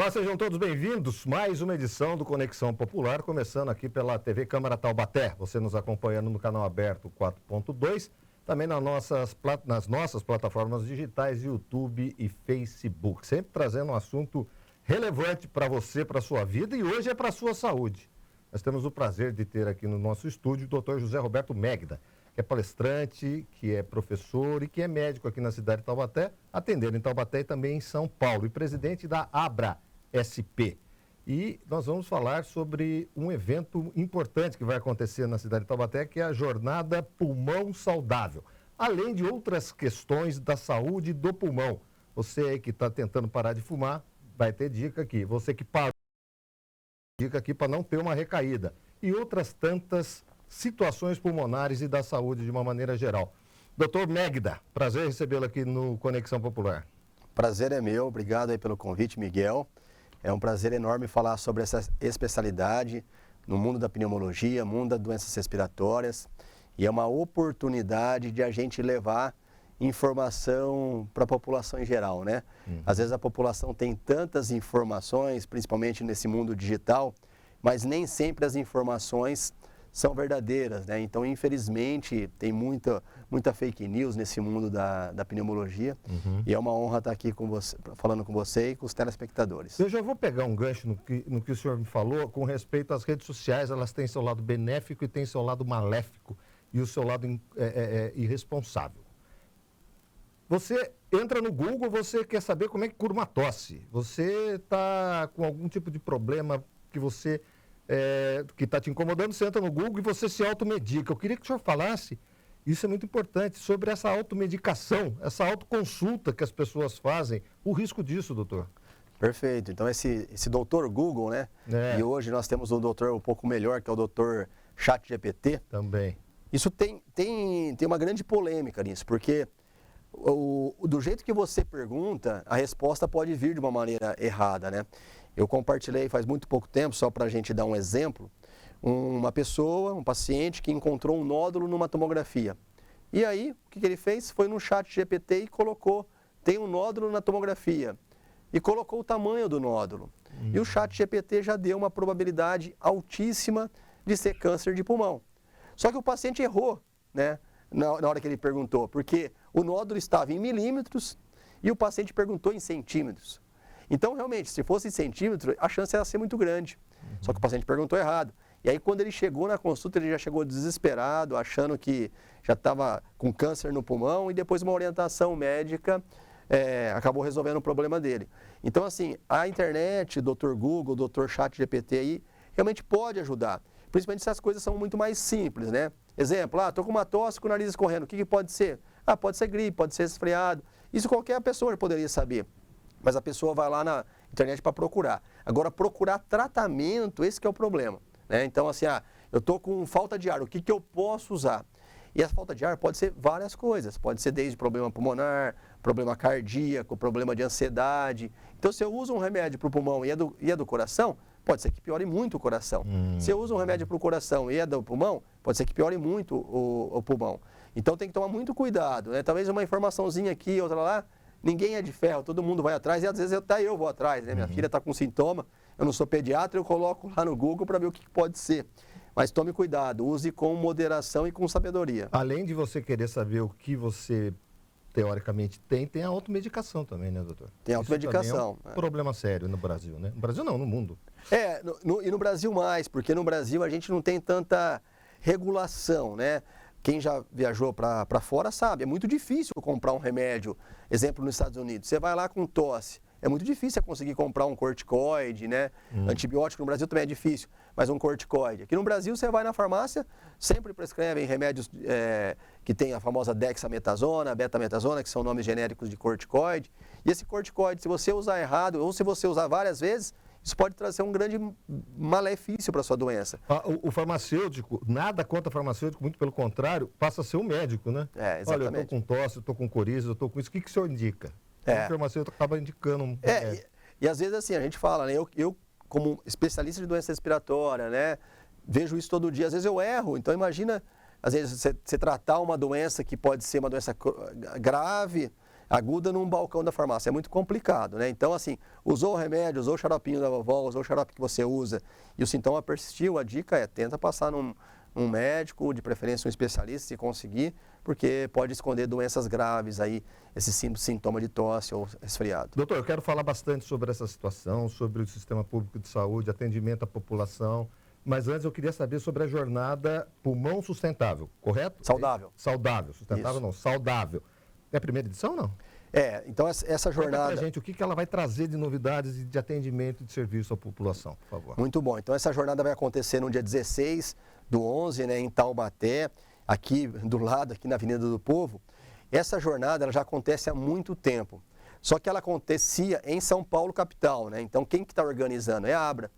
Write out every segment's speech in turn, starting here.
Olá, sejam todos bem-vindos. Mais uma edição do Conexão Popular, começando aqui pela TV Câmara Taubaté. Você nos acompanhando no canal aberto 4.2, também nas nossas plataformas digitais, YouTube e Facebook. Sempre trazendo um assunto relevante para você, para a sua vida, e hoje é para a sua saúde. Nós temos o prazer de ter aqui no nosso estúdio o Dr. José Roberto Megda, que é palestrante, que é professor e que é médico aqui na cidade de Taubaté, atendendo em Taubaté e também em São Paulo, e presidente da ABRA-SP. E nós vamos falar sobre um evento importante que vai acontecer na cidade de Taubaté, que é a Jornada Pulmão Saudável, além de outras questões da saúde do pulmão. Você aí que está tentando parar de fumar, vai ter dica aqui. Você que parou, dica aqui para não ter uma recaída. E outras tantas situações pulmonares e da saúde de uma maneira geral. Doutor Megda, prazer recebê-lo aqui no Conexão Popular. Prazer é meu, obrigado aí pelo convite, Miguel. É um prazer enorme falar sobre essa especialidade no mundo da pneumologia, mundo das doenças respiratórias, e é uma oportunidade de a gente levar informação para a população em geral, né? Às vezes a população tem tantas informações, principalmente nesse mundo digital, mas nem sempre as informações são verdadeiras, né? Então, infelizmente, tem muita fake news nesse mundo da pneumologia, e é uma honra estar aqui com você, falando com você e com os telespectadores. Eu já vou pegar um gancho no que o senhor me falou com respeito às redes sociais. Elas têm seu lado benéfico e têm seu lado maléfico e o seu lado irresponsável. Você entra no Google, você quer saber como é que cura uma tosse. Você está com algum tipo de problema que você... que está te incomodando, você entra no Google e você se automedica. Eu queria que o senhor falasse, isso é muito importante, sobre essa automedicação, essa autoconsulta que as pessoas fazem, o risco disso, doutor. Perfeito. Então, esse doutor Google, né? E hoje nós temos um doutor um pouco melhor, que é o doutor ChatGPT. Também. Isso tem uma grande polêmica nisso, porque do jeito que você pergunta, a resposta pode vir de uma maneira errada, né? Eu compartilhei faz muito pouco tempo, só para a gente dar um exemplo, uma pessoa, um paciente que encontrou um nódulo numa tomografia. E aí, o que ele fez? Foi no ChatGPT e colocou, tem um nódulo na tomografia, e colocou o tamanho do nódulo. E o ChatGPT já deu uma probabilidade altíssima de ser câncer de pulmão. Só que o paciente errou, né, na hora que ele perguntou, porque o nódulo estava em milímetros e o paciente perguntou em centímetros. Então, realmente, se fosse em centímetro, a chance era ser muito grande. Só que o paciente perguntou errado. E aí, quando ele chegou na consulta, ele já chegou desesperado, achando que já estava com câncer no pulmão, e depois uma orientação médica acabou resolvendo o problema dele. Então, assim, a internet, o Dr. Google, o Dr. ChatGPT aí, realmente pode ajudar. Principalmente se as coisas são muito mais simples, né? Exemplo, estou com uma tosse com o nariz escorrendo, o que pode ser? Pode ser gripe, pode ser resfriado. Isso qualquer pessoa poderia saber. Mas a pessoa vai lá na internet para procurar. Agora, procurar tratamento, esse que é o problema, né? Então, assim, eu estou com falta de ar, o que eu posso usar? E a falta de ar pode ser várias coisas. Pode ser desde problema pulmonar, problema cardíaco, problema de ansiedade. Então, se eu uso um remédio para o pulmão e é do coração, pode ser que piore muito o coração. Se eu uso um remédio para o coração e é do pulmão, pode ser que piore muito o pulmão. Então, tem que tomar muito cuidado, né? Talvez uma informaçãozinha aqui, outra lá. Ninguém é de ferro, todo mundo vai atrás, e às vezes até eu vou atrás, né? Minha filha está com sintoma, eu não sou pediatra, eu coloco lá no Google para ver o que pode ser. Mas tome cuidado, use com moderação e com sabedoria. Além de você querer saber o que você teoricamente tem a automedicação também, né, doutor? Tem automedicação. Isso é um problema sério no Brasil, né? No Brasil não, no mundo. E no Brasil mais, porque no Brasil a gente não tem tanta regulação, né? Quem já viajou para fora sabe, é muito difícil comprar um remédio. Exemplo, nos Estados Unidos, você vai lá com tosse, é muito difícil conseguir comprar um corticoide, né? Antibiótico no Brasil também é difícil, mas um corticoide. Aqui no Brasil, você vai na farmácia, sempre prescrevem remédios que tem a famosa dexametasona, betametasona, que são nomes genéricos de corticoide. E esse corticoide, se você usar errado, ou se você usar várias vezes, isso pode trazer um grande malefício para a sua doença. O farmacêutico, nada contra farmacêutico, muito pelo contrário, passa a ser um médico, né? Exatamente. Olha, eu estou com tosse, eu estou com coriza, eu estou com isso, o que o senhor indica? O farmacêutico acaba indicando um remédio. E às vezes assim, a gente fala, né? Eu como especialista de doença respiratória, né? Vejo isso todo dia, às vezes eu erro, então imagina, às vezes você tratar uma doença que pode ser uma doença grave, aguda num balcão da farmácia. É muito complicado, né? Então, assim, usou o remédio, usou o xaropinho da vovó, usou o xarope que você usa e o sintoma persistiu, a dica é tenta passar num médico, de preferência um especialista, se conseguir, porque pode esconder doenças graves aí, esse sintoma de tosse ou resfriado. Doutor, eu quero falar bastante sobre essa situação, sobre o sistema público de saúde, atendimento à população, mas antes eu queria saber sobre a jornada Pulmão Sustentável, correto? Saudável. Saudável, sustentável Isso. Não, saudável. É a primeira edição, não? Então essa jornada... Conta pra gente o que ela vai trazer de novidades e de atendimento e de serviço à população, por favor. Muito bom. Então essa jornada vai acontecer no dia 16/11, né, em Taubaté, aqui do lado, aqui na Avenida do Povo. Essa jornada ela já acontece há muito tempo, só que ela acontecia em São Paulo, capital, né? Então quem que está organizando? É a ABRA,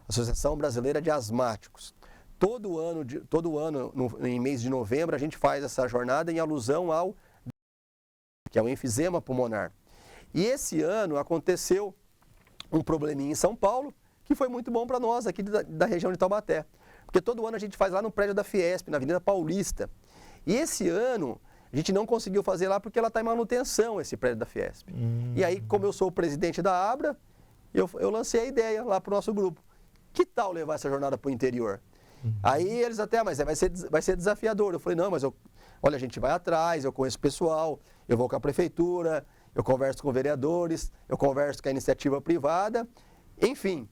Associação Brasileira de Asmáticos. Todo ano, em mês de novembro, a gente faz essa jornada em alusão ao que é o enfisema pulmonar. E esse ano aconteceu um probleminha em São Paulo, que foi muito bom para nós aqui da região de Taubaté. Porque todo ano a gente faz lá no prédio da Fiesp, na Avenida Paulista. E esse ano a gente não conseguiu fazer lá porque ela está em manutenção, esse prédio da Fiesp. E aí, como eu sou o presidente da ABRA, eu lancei a ideia lá para o nosso grupo. Que tal levar essa jornada para o interior? Aí eles até, mas vai ser desafiador. Eu falei, não, mas olha, a gente vai atrás, eu conheço o pessoal, eu vou com a prefeitura, eu converso com vereadores, eu converso com a iniciativa privada, enfim,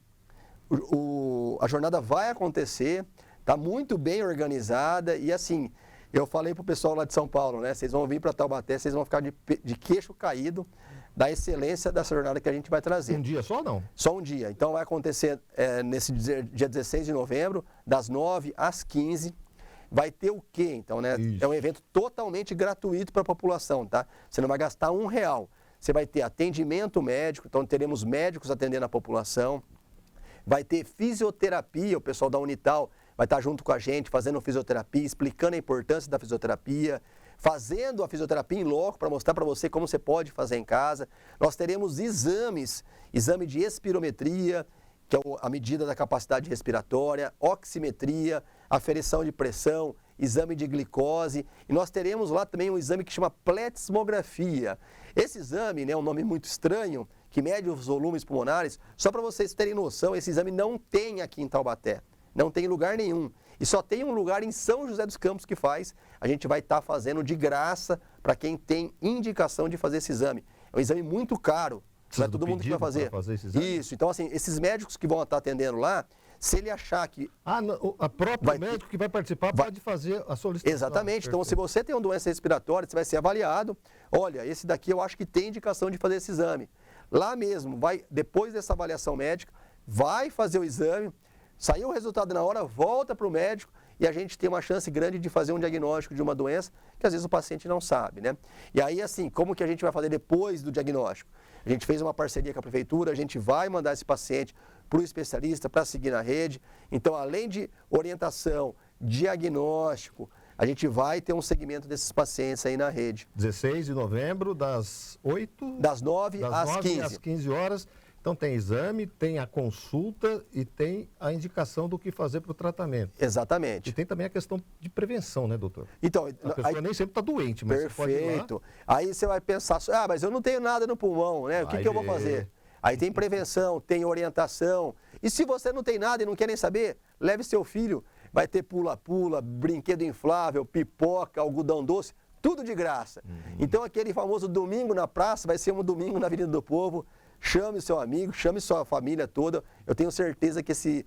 a jornada vai acontecer, está muito bem organizada e assim, eu falei para o pessoal lá de São Paulo, né, vocês vão vir para Taubaté, vocês vão ficar de queixo caído da excelência dessa jornada que a gente vai trazer. Um dia só ou não? Só um dia. Então vai acontecer nesse dia 16 de novembro, das 9 às 15. Vai ter o quê, então, né? Isso. É um evento totalmente gratuito para a população, tá? Você não vai gastar R$1. Você vai ter atendimento médico, então teremos médicos atendendo a população. Vai ter fisioterapia, o pessoal da Unital vai estar junto com a gente, fazendo fisioterapia, explicando a importância da fisioterapia, fazendo a fisioterapia em loco para mostrar para você como você pode fazer em casa. Nós teremos exames, exame de espirometria, que é a medida da capacidade respiratória, oximetria, aferição de pressão, exame de glicose, e nós teremos lá também um exame que chama pletismografia. Esse exame, né, é um nome muito estranho, que mede os volumes pulmonares, só para vocês terem noção, esse exame não tem aqui em Taubaté, não tem em lugar nenhum. E só tem um lugar em São José dos Campos que faz, a gente vai estar fazendo de graça para quem tem indicação de fazer esse exame. É um exame muito caro. Não é todo mundo que vai fazer. Esse exame? Isso, então assim, esses médicos que vão estar atendendo lá, se ele achar que... A própria médico que vai participar pode fazer a solicitação. Exatamente, então se você tem uma doença respiratória, você vai ser avaliado, olha, esse daqui eu acho que tem indicação de fazer esse exame. Lá mesmo, depois dessa avaliação médica, vai fazer o exame, saiu o resultado na hora, volta para o médico e a gente tem uma chance grande de fazer um diagnóstico de uma doença que às vezes o paciente não sabe, né? E aí, assim, como que a gente vai fazer depois do diagnóstico? A gente fez uma parceria com a prefeitura, a gente vai mandar esse paciente para o especialista para seguir na rede. Então, além de orientação, diagnóstico, a gente vai ter um segmento desses pacientes aí na rede. 16 de novembro, das 8... Das 9 às 15. Às 15 horas. Então tem exame, tem a consulta e tem a indicação do que fazer para o tratamento. Exatamente. E tem também a questão de prevenção, né, doutor? Então, a pessoa nem sempre está doente, mas perfeito. você pode ir lá. Aí você vai pensar, mas eu não tenho nada no pulmão, né? O que eu vou fazer? Aí tem prevenção, tem orientação. E se você não tem nada e não quer nem saber, leve seu filho. Vai ter pula-pula, brinquedo inflável, pipoca, algodão doce, tudo de graça. Então aquele famoso domingo na praça vai ser um domingo na Avenida do Povo. Chame seu amigo, chame sua família toda. Eu tenho certeza que esse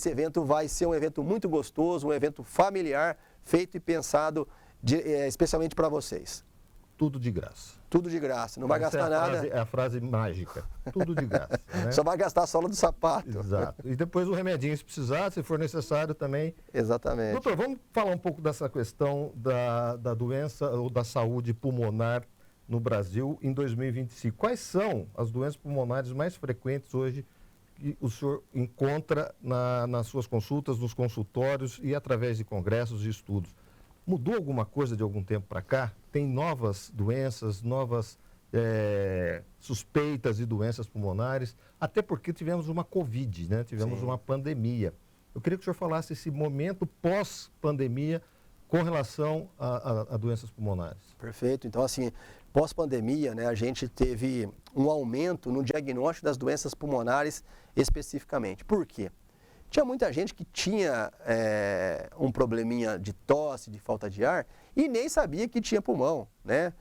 evento vai ser um evento muito gostoso, um evento familiar, feito e pensado especialmente para vocês. Tudo de graça. Tudo de graça, não vai gastar nada. É a frase mágica. Tudo de graça. Né? Só vai gastar a sola do sapato. Exato. E depois o remedinho, se precisar, se for necessário também. Exatamente. Doutor, vamos falar um pouco dessa questão da doença ou da saúde pulmonar no Brasil em 2025. Quais são as doenças pulmonares mais frequentes hoje que o senhor encontra nas suas consultas, nos consultórios e através de congressos e estudos? Mudou alguma coisa de algum tempo para cá? Tem novas doenças, novas suspeitas de doenças pulmonares, até porque tivemos uma Covid, né? Tivemos uma pandemia. Eu queria que o senhor falasse esse momento pós-pandemia, com relação a doenças pulmonares. Perfeito. Então, assim, pós-pandemia, né, a gente teve um aumento no diagnóstico das doenças pulmonares especificamente. Por quê? Tinha muita gente que tinha um probleminha de tosse, de falta de ar, e nem sabia que tinha pulmão, né?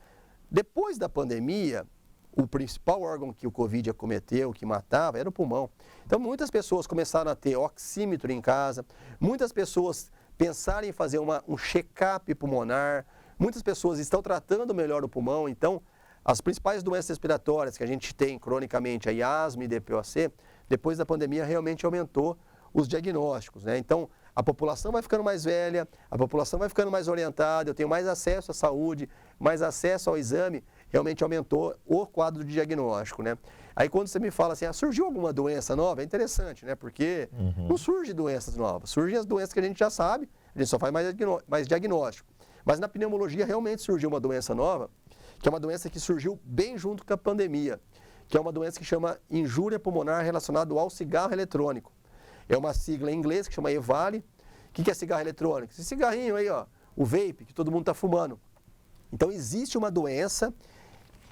Depois da pandemia, o principal órgão que o Covid acometeu, que matava, era o pulmão. Então, muitas pessoas começaram a ter oxímetro em casa, muitas pessoas pensaram em fazer um check-up pulmonar, muitas pessoas estão tratando melhor o pulmão. Então, as principais doenças respiratórias que a gente tem cronicamente, a asma e DPOC, depois da pandemia realmente aumentou os diagnósticos, né? Então, a população vai ficando mais velha, a população vai ficando mais orientada, eu tenho mais acesso à saúde, mais acesso ao exame, realmente aumentou o quadro de diagnóstico, né? Aí quando você me fala assim, surgiu alguma doença nova? É interessante, né? Porque não surge doenças novas, surgem as doenças que a gente já sabe, a gente só faz mais diagnóstico. Mas na pneumologia realmente surgiu uma doença nova, que é uma doença que surgiu bem junto com a pandemia, que é uma doença que chama injúria pulmonar relacionada ao cigarro eletrônico. É uma sigla em inglês que chama EVALI. O que é cigarro eletrônico? Esse cigarrinho aí, ó, o vape, que todo mundo está fumando. Então, existe uma doença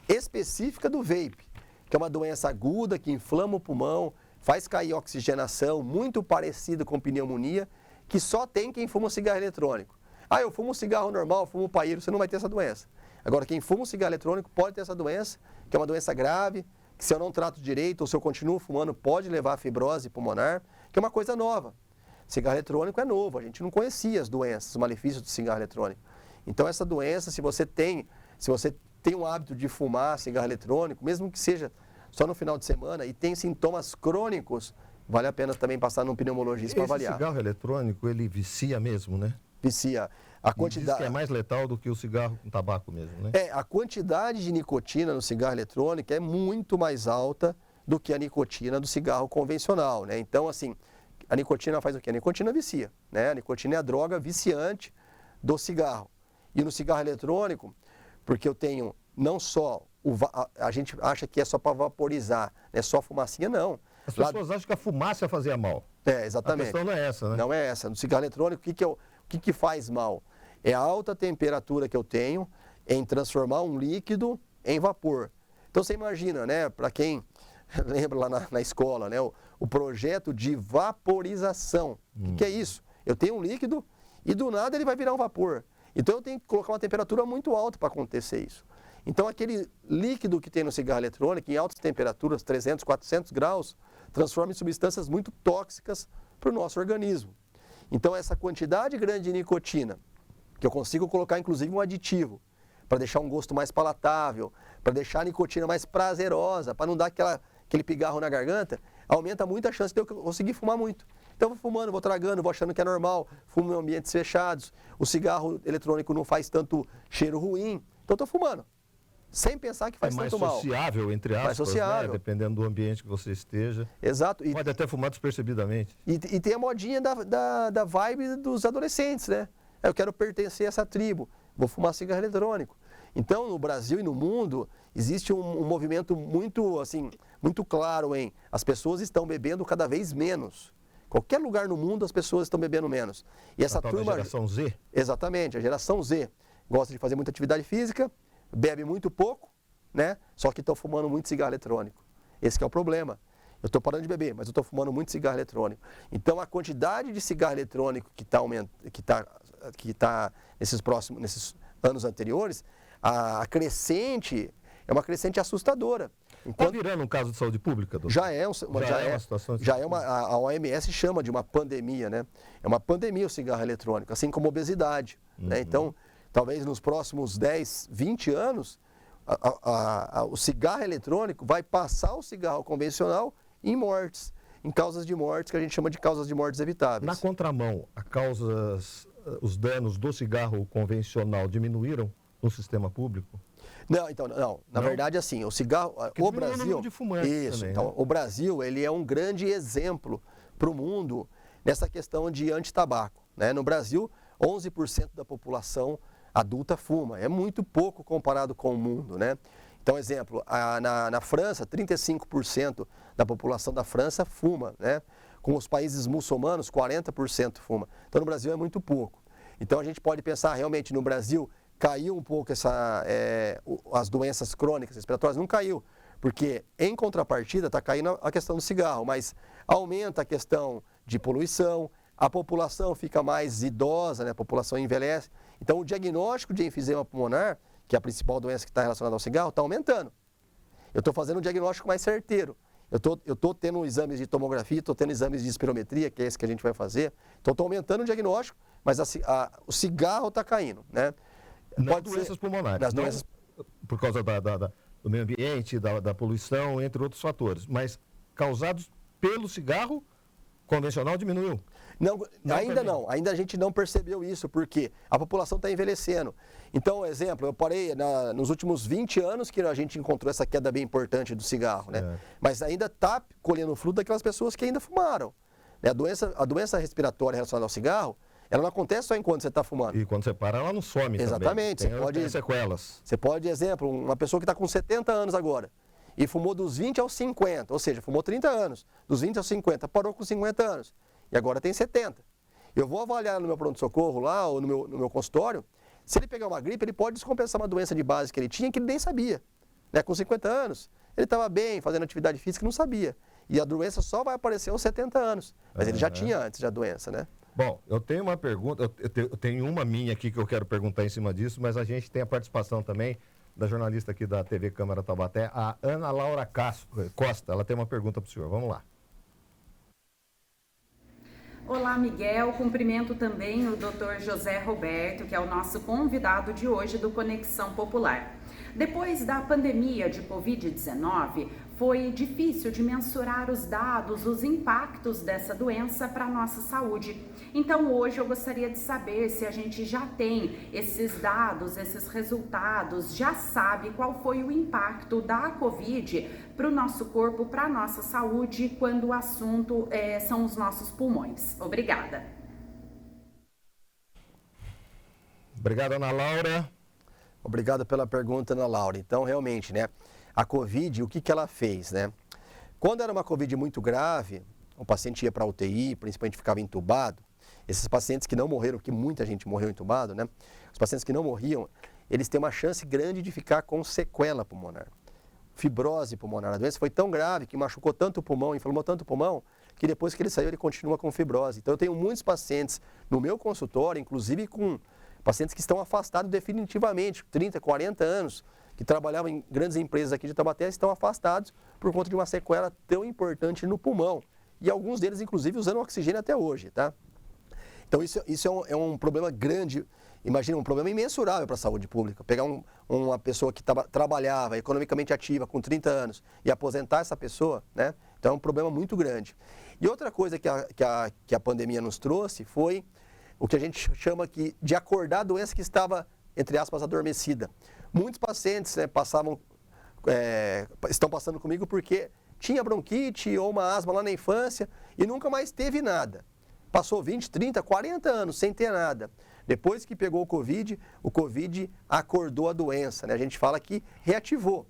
específica do vape, que é uma doença aguda que inflama o pulmão, faz cair a oxigenação, muito parecido com pneumonia, que só tem quem fuma um cigarro eletrônico. Eu fumo um cigarro normal, fumo um paeiro, você não vai ter essa doença. Agora, quem fuma um cigarro eletrônico pode ter essa doença, que é uma doença grave, que se eu não trato direito ou se eu continuo fumando, pode levar a fibrose pulmonar, que é uma coisa nova. Cigarro eletrônico é novo, a gente não conhecia as doenças, os malefícios do cigarro eletrônico. Então, essa doença, se você tem um hábito de fumar cigarro eletrônico, mesmo que seja só no final de semana, e tem sintomas crônicos, vale a pena também passar num pneumologista para avaliar. Esse cigarro eletrônico, ele vicia mesmo, né? Vicia. A quantidade... Diz que é mais letal do que o cigarro com tabaco mesmo, né? A quantidade de nicotina no cigarro eletrônico é muito mais alta do que a nicotina do cigarro convencional, né? Então, assim, a nicotina faz o quê? A nicotina vicia, né? A nicotina é a droga viciante do cigarro. E no cigarro eletrônico, porque eu tenho não só, a gente acha que é só para vaporizar, é só fumacinha, não. As pessoas acham que a fumaça fazia mal. Exatamente. A questão não é essa, né? Não é essa. No cigarro eletrônico, o que faz mal? É a alta temperatura que eu tenho em transformar um líquido em vapor. Então você imagina, né, para quem lembra lá na escola, né, o projeto de vaporização. O que é isso? Eu tenho um líquido e do nada ele vai virar um vapor. Então eu tenho que colocar uma temperatura muito alta para acontecer isso. Então aquele líquido que tem no cigarro eletrônico, em altas temperaturas, 300, 400 graus, transforma em substâncias muito tóxicas para o nosso organismo. Então essa quantidade grande de nicotina, que eu consigo colocar inclusive um aditivo, para deixar um gosto mais palatável, para deixar a nicotina mais prazerosa, para não dar aquele pigarro na garganta, aumenta muito a chance de eu conseguir fumar muito. Então eu vou fumando, vou tragando, vou achando que é normal, fumo em ambientes fechados, o cigarro eletrônico não faz tanto cheiro ruim, então eu estou fumando, sem pensar que faz tanto mal. É mais sociável, entre aspas, mais sociável. Né? Dependendo do ambiente que você esteja. Exato. Pode até fumar despercebidamente. E tem a modinha da vibe dos adolescentes, né? Eu quero pertencer a essa tribo, vou fumar cigarro eletrônico. Então, no Brasil e no mundo, existe um movimento muito claro em as pessoas estão bebendo cada vez menos. Qualquer lugar no mundo, as pessoas estão bebendo menos. E essa turma... A geração Z? Exatamente, a geração Z. Gosta de fazer muita atividade física, bebe muito pouco, né? Só que estão fumando muito cigarro eletrônico. Esse que é o problema. Eu estou parando de beber, mas eu estou fumando muito cigarro eletrônico. Então, a quantidade de cigarro eletrônico que está nesses anos anteriores, a crescente é uma crescente assustadora. Está virando um caso de saúde pública, doutor? Já é uma situação. A OMS chama de uma pandemia, né? É uma pandemia o cigarro eletrônico, assim como a obesidade. Né? Então, talvez nos próximos 10, 20 anos, o cigarro eletrônico vai passar o cigarro convencional em mortes, em causas de mortes que a gente chama de causas de mortes evitáveis. Na contramão, os danos do cigarro convencional diminuíram no sistema público? Não. Na verdade, assim, o cigarro... O Brasil... De fumantes isso, também, então, né? O Brasil, ele é um grande exemplo para o mundo nessa questão de antitabaco. Né? No Brasil, 11% da população adulta fuma. É muito pouco comparado com o mundo, né? Então, exemplo, na França, 35% da população da França fuma, né? Com os países muçulmanos, 40% fuma. Então, no Brasil é muito pouco. Então a gente pode pensar realmente no Brasil, caiu um pouco as doenças crônicas respiratórias, não caiu, porque em contrapartida está caindo a questão do cigarro, mas aumenta a questão de poluição, a população fica mais idosa, né? A população envelhece. Então o diagnóstico de enfisema pulmonar, que é a principal doença que está relacionada ao cigarro, está aumentando. Eu estou fazendo um diagnóstico mais certeiro. Eu estou tendo exames de tomografia, estou tendo exames de espirometria, que é esse que a gente vai fazer. Então estou aumentando o diagnóstico, mas o cigarro está caindo, né? Nas doenças pulmonares. Nas doenças... Por causa do meio ambiente, da poluição, entre outros fatores. Mas causados pelo cigarro convencional diminuiu? Não, ainda não. Ainda a gente não percebeu isso, porque a população está envelhecendo. Então, exemplo, eu parei nos últimos 20 anos que a gente encontrou essa queda bem importante do cigarro, né? É. Mas ainda está colhendo o fruto daquelas pessoas que ainda fumaram. A doença respiratória relacionada ao cigarro, ela não acontece só enquanto você está fumando. E quando você para, ela não some. Exatamente. Também. Tem sequelas. Você pode, exemplo, uma pessoa que está com 70 anos agora e fumou dos 20 aos 50, ou seja, fumou 30 anos, dos 20 aos 50, parou com 50 anos e agora tem 70. Eu vou avaliar no meu pronto-socorro lá ou no meu consultório, se ele pegar uma gripe, ele pode descompensar uma doença de base que ele tinha que ele nem sabia. Né? Com 50 anos, ele estava bem, fazendo atividade física e não sabia. E a doença só vai aparecer aos 70 anos, mas ele já tinha antes a doença, né? Bom, eu tenho uma pergunta, eu tenho uma minha aqui que eu quero perguntar em cima disso, mas a gente tem a participação também da jornalista aqui da TV Câmara Taubaté, a Ana Laura Costa. Ela tem uma pergunta para o senhor. Vamos lá. Olá, Miguel. Cumprimento também o Dr. José Roberto, que é o nosso convidado de hoje do Conexão Popular. Depois da pandemia de Covid-19, foi difícil de mensurar os dados, os impactos dessa doença para a nossa saúde. Então, hoje eu gostaria de saber se a gente já tem esses dados, esses resultados, já sabe qual foi o impacto da Covid para o nosso corpo, para a nossa saúde, quando o assunto são os nossos pulmões. Obrigada. Obrigado, Ana Laura. Obrigado pela pergunta, Ana Laura. Então, realmente, né? A Covid, o que ela fez, né? Quando era uma Covid muito grave, o paciente ia para a UTI, principalmente ficava entubado. Esses pacientes que não morreram, que muita gente morreu entubado, né? Os pacientes que não morriam, eles têm uma chance grande de ficar com sequela pulmonar. Fibrose pulmonar. A doença foi tão grave que machucou tanto o pulmão, inflamou tanto o pulmão, que depois que ele saiu, ele continua com fibrose. Então, eu tenho muitos pacientes no meu consultório, inclusive com pacientes que estão afastados definitivamente, 30, 40 anos, que trabalhavam em grandes empresas aqui de Taubaté, estão afastados por conta de uma sequela tão importante no pulmão. E alguns deles, inclusive, usando oxigênio até hoje, tá? Então, isso é um problema grande, imagina, um problema imensurável para a saúde pública. Pegar uma pessoa que trabalhava economicamente ativa com 30 anos e aposentar essa pessoa, né? Então, é um problema muito grande. E outra coisa que a pandemia nos trouxe foi o que a gente chama aqui de acordar a doença que estava, entre aspas, adormecida. Muitos pacientes, né, estão passando comigo porque tinha bronquite ou uma asma lá na infância e nunca mais teve nada. Passou 20, 30, 40 anos sem ter nada. Depois que pegou o Covid acordou a doença, né? A gente fala que reativou.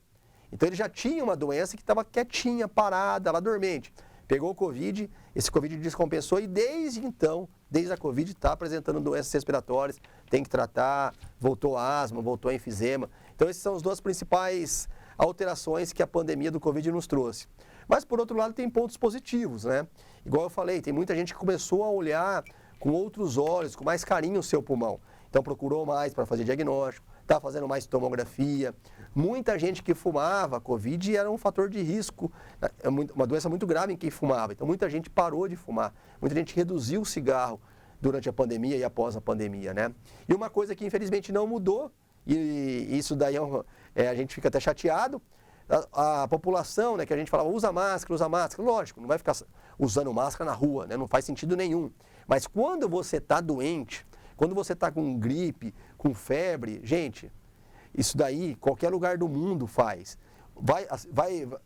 Então ele já tinha uma doença que estava quietinha, parada, lá dormente. Pegou o Covid, esse Covid descompensou e desde então, desde a Covid, está apresentando doenças respiratórias, tem que tratar, voltou a asma, voltou a enfisema. Então, essas são as duas principais alterações que a pandemia do Covid nos trouxe. Mas, por outro lado, tem pontos positivos, né? Igual eu falei, tem muita gente que começou a olhar com outros olhos, com mais carinho o seu pulmão. Então, procurou mais para fazer diagnóstico, está fazendo mais tomografia. Muita gente que fumava, Covid era um fator de risco, é uma doença muito grave em quem fumava. Então, muita gente parou de fumar, muita gente reduziu o cigarro durante a pandemia e após a pandemia, né? E uma coisa que, infelizmente, não mudou, e isso daí a gente fica até chateado, a população, né, que a gente falava, usa máscara, lógico, não vai ficar usando máscara na rua, né? Não faz sentido nenhum. Mas quando você está doente, quando você está com gripe, com febre, gente, isso daí qualquer lugar do mundo faz.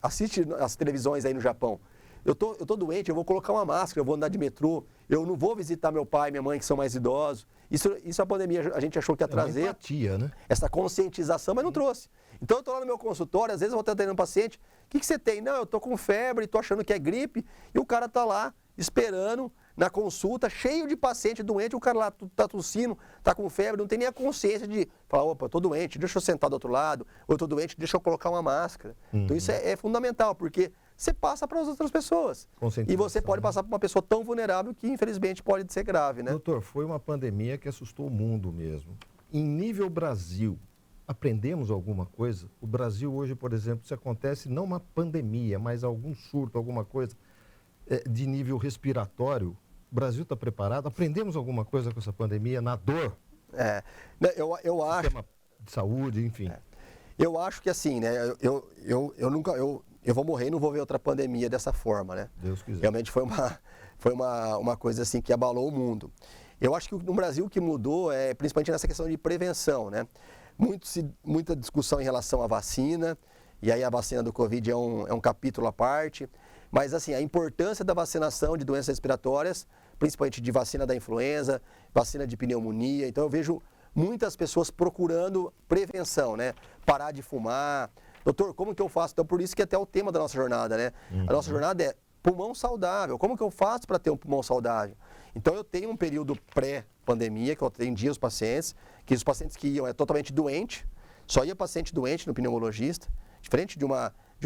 Assiste as televisões aí no Japão. Eu tô doente, eu vou colocar uma máscara, eu vou andar de metrô, eu não vou visitar meu pai e minha mãe que são mais idosos. Isso a pandemia a gente achou que ia trazer. Empatia, né? Essa conscientização, mas não trouxe. Então eu estou lá no meu consultório, às vezes eu vou estar atendendo um paciente, o que você tem? Não, eu estou com febre, estou achando que é gripe, e o cara está lá esperando na consulta, cheio de paciente doente, o cara lá está tossindo, está com febre, não tem nem a consciência de falar, opa, eu estou doente, deixa eu sentar do outro lado, ou eu estou doente, deixa eu colocar uma máscara. Então isso é fundamental, porque você passa para as outras pessoas. E você pode passar para uma pessoa tão vulnerável que, infelizmente, pode ser grave, né? Doutor, foi uma pandemia que assustou o mundo mesmo. Em nível Brasil, aprendemos alguma coisa? O Brasil hoje, por exemplo, se acontece não uma pandemia, mas algum surto, alguma coisa de nível respiratório, o Brasil está preparado? Aprendemos alguma coisa com essa pandemia, na dor? Eu acho... Sistema de saúde, enfim. Eu acho que assim, né, eu vou morrer e não vou ver outra pandemia dessa forma, né? Deus quiser. Realmente foi uma coisa assim que abalou o mundo. Eu acho que no Brasil o que mudou é principalmente nessa questão de prevenção, né? Muita discussão em relação à vacina, e aí a vacina do Covid é um capítulo à parte, mas assim, a importância da vacinação de doenças respiratórias, principalmente de vacina da influenza, vacina de pneumonia, então eu vejo muitas pessoas procurando prevenção, né? Parar de fumar. Doutor, como que eu faço? Então, por isso que até o tema da nossa jornada, né? A nossa jornada é pulmão saudável. Como que eu faço para ter um pulmão saudável? Então, eu tenho um período pré-pandemia, que eu atendia os pacientes que iam totalmente doente, só ia paciente doente no pneumologista, diferente de um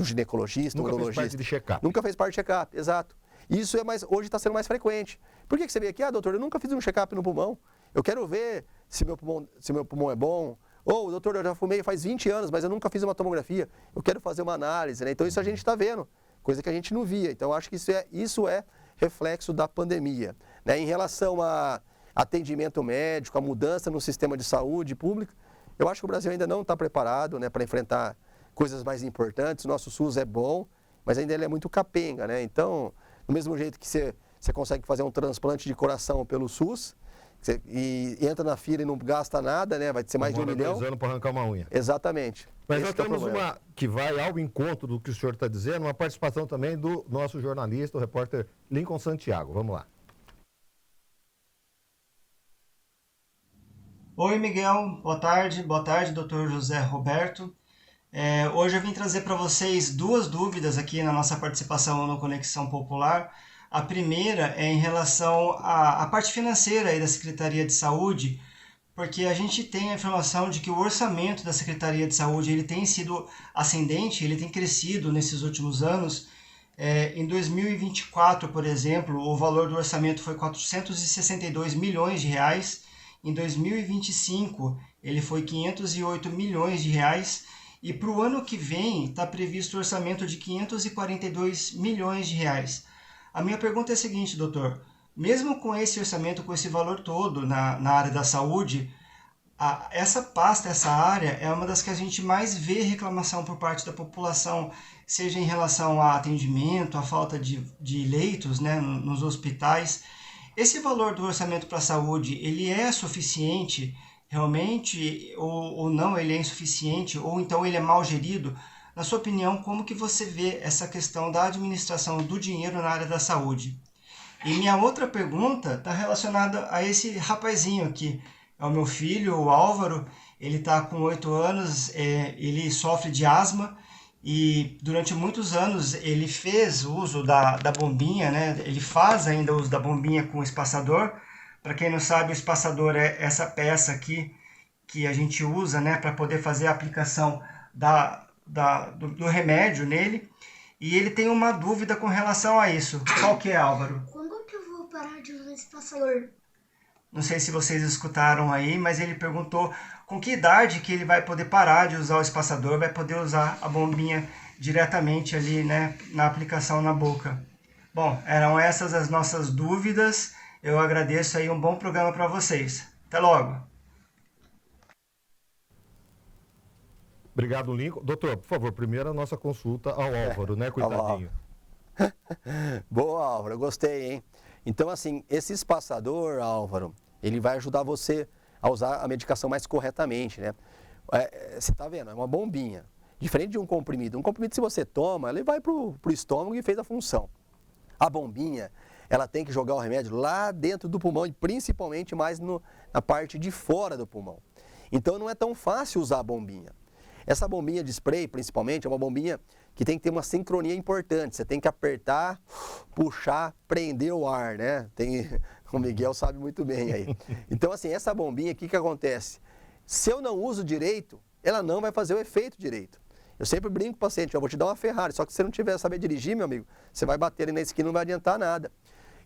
ginecologista, um urologista. Nunca fez parte de check-up. Nunca fez parte de check-up, exato. Isso hoje está sendo mais frequente. Por que você veio aqui? Doutor, eu nunca fiz um check-up no pulmão. Eu quero ver se meu pulmão é bom. Ou, doutor, eu já fumei faz 20 anos, mas eu nunca fiz uma tomografia. Eu quero fazer uma análise, né? Então, isso a gente está vendo, coisa que a gente não via. Então, eu acho que isso é reflexo da pandemia. Né? Em relação a atendimento médico, a mudança no sistema de saúde pública, eu acho que o Brasil ainda não está preparado, né, para enfrentar coisas mais importantes. O nosso SUS é bom, mas ainda ele é muito capenga, né? Então, do mesmo jeito que você consegue fazer um transplante de coração pelo SUS, e entra na fila e não gasta nada, né? Vai ser mais de 1 milhão. 2 anos para arrancar uma unha. Exatamente. Mas nós temos uma que vai ao encontro do que o senhor está dizendo, uma participação também do nosso jornalista, o repórter Lincoln Santiago. Vamos lá. Oi, Miguel. Boa tarde, doutor José Roberto. Hoje eu vim trazer para vocês 2 dúvidas aqui na nossa participação no Conexão Popular. A primeira é em relação à parte financeira aí da Secretaria de Saúde, porque a gente tem a informação de que o orçamento da Secretaria de Saúde ele tem sido ascendente, ele tem crescido nesses últimos anos. Em 2024, por exemplo, o valor do orçamento foi 462 milhões de reais. Em 2025, ele foi 508 milhões de reais. E para o ano que vem, está previsto o orçamento de 542 milhões de reais. A minha pergunta é a seguinte, doutor. Mesmo com esse orçamento, com esse valor todo na área da saúde, essa pasta, essa área, é uma das que a gente mais vê reclamação por parte da população, seja em relação a atendimento, a falta de leitos, né, nos hospitais. Esse valor do orçamento para a saúde, ele é suficiente realmente ou não, ele é insuficiente, ou então ele é mal gerido? Na sua opinião, como que você vê essa questão da administração do dinheiro na área da saúde? E minha outra pergunta está relacionada a esse rapazinho aqui. É o meu filho, o Álvaro. Ele está com 8 anos, ele sofre de asma e durante muitos anos ele fez uso da bombinha, né? Ele faz ainda uso da bombinha com espaçador. Para quem não sabe, o espaçador é essa peça aqui que a gente usa, né, para poder fazer a aplicação do remédio nele, e ele tem uma dúvida com relação a isso. Qual que é, Álvaro? Quando que eu vou parar de usar esse espaçador? Não sei se vocês escutaram aí, mas ele perguntou com que idade que ele vai poder parar de usar o espaçador, vai poder usar a bombinha diretamente ali, né, na aplicação na boca. Bom, eram essas as nossas dúvidas. Eu agradeço aí, um bom programa para vocês. Até logo. Obrigado, Lincoln. Doutor, por favor, primeiro a nossa consulta ao Álvaro, né? Cuidadinho. Boa, Álvaro, eu gostei, hein? Então, assim, esse espaçador, Álvaro, ele vai ajudar você a usar a medicação mais corretamente, né? Você tá vendo, é uma bombinha. Diferente de um comprimido. Um comprimido, se você toma, ele vai pro estômago e fez a função. A bombinha, ela tem que jogar o remédio lá dentro do pulmão e principalmente mais na parte de fora do pulmão. Então, não é tão fácil usar a bombinha. Essa bombinha de spray, principalmente, é uma bombinha que tem que ter uma sincronia importante. Você tem que apertar, puxar, prender o ar, né? O Miguel sabe muito bem aí. Então, assim, essa bombinha, o que acontece? Se eu não uso direito, ela não vai fazer o efeito direito. Eu sempre brinco com o paciente, eu vou te dar uma Ferrari, só que se você não tiver saber dirigir, meu amigo, você vai bater ali na esquina e não vai adiantar nada.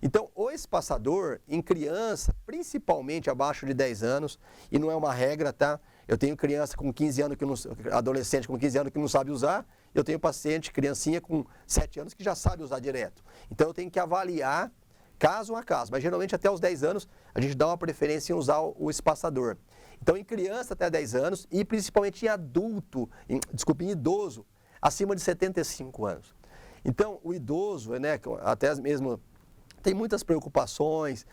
Então, o espaçador, em criança, principalmente abaixo de 10 anos, e não é uma regra, tá? Eu tenho criança com 15 anos, adolescente com 15 anos que não sabe usar, eu tenho paciente, criancinha com 7 anos que já sabe usar direto. Então, eu tenho que avaliar caso a caso, mas geralmente até os 10 anos a gente dá uma preferência em usar o espaçador. Então, em criança até 10 anos e principalmente em adulto, em idoso, acima de 75 anos. Então, o idoso, né, até mesmo tem muitas preocupações,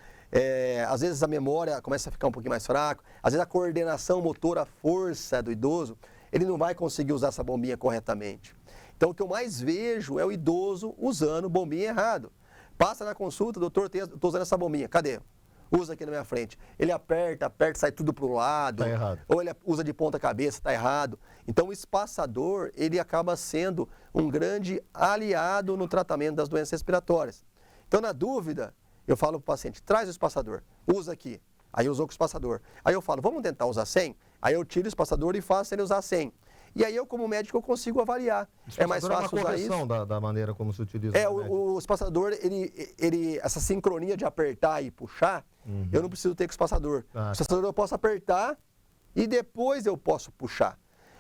às vezes a memória começa a ficar um pouquinho mais fraca, às vezes a coordenação motora, a força do idoso, ele não vai conseguir usar essa bombinha corretamente. Então, o que eu mais vejo é o idoso usando bombinha errado. Passa na consulta, doutor, estou usando essa bombinha, cadê? Usa aqui na minha frente. Ele aperta, sai tudo para o lado. Tá errado. Ou ele usa de ponta cabeça, está errado. Então, o espaçador, ele acaba sendo um grande aliado no tratamento das doenças respiratórias. Então, na dúvida, eu falo para o paciente, traz o espaçador, usa aqui. Aí usou com o espaçador. Aí eu falo, vamos tentar usar 100? Aí eu tiro o espaçador e faço ele usar 100. E aí eu, como médico, eu consigo avaliar. É mais fácil usar isso. Da maneira como se utiliza. O espaçador, essa sincronia de apertar e puxar, eu não preciso ter com o espaçador. O espaçador eu posso apertar e depois eu posso puxar.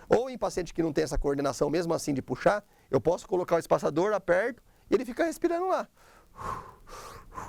Ou em paciente que não tem essa coordenação, mesmo assim de puxar, eu posso colocar o espaçador, aperto e ele fica respirando lá.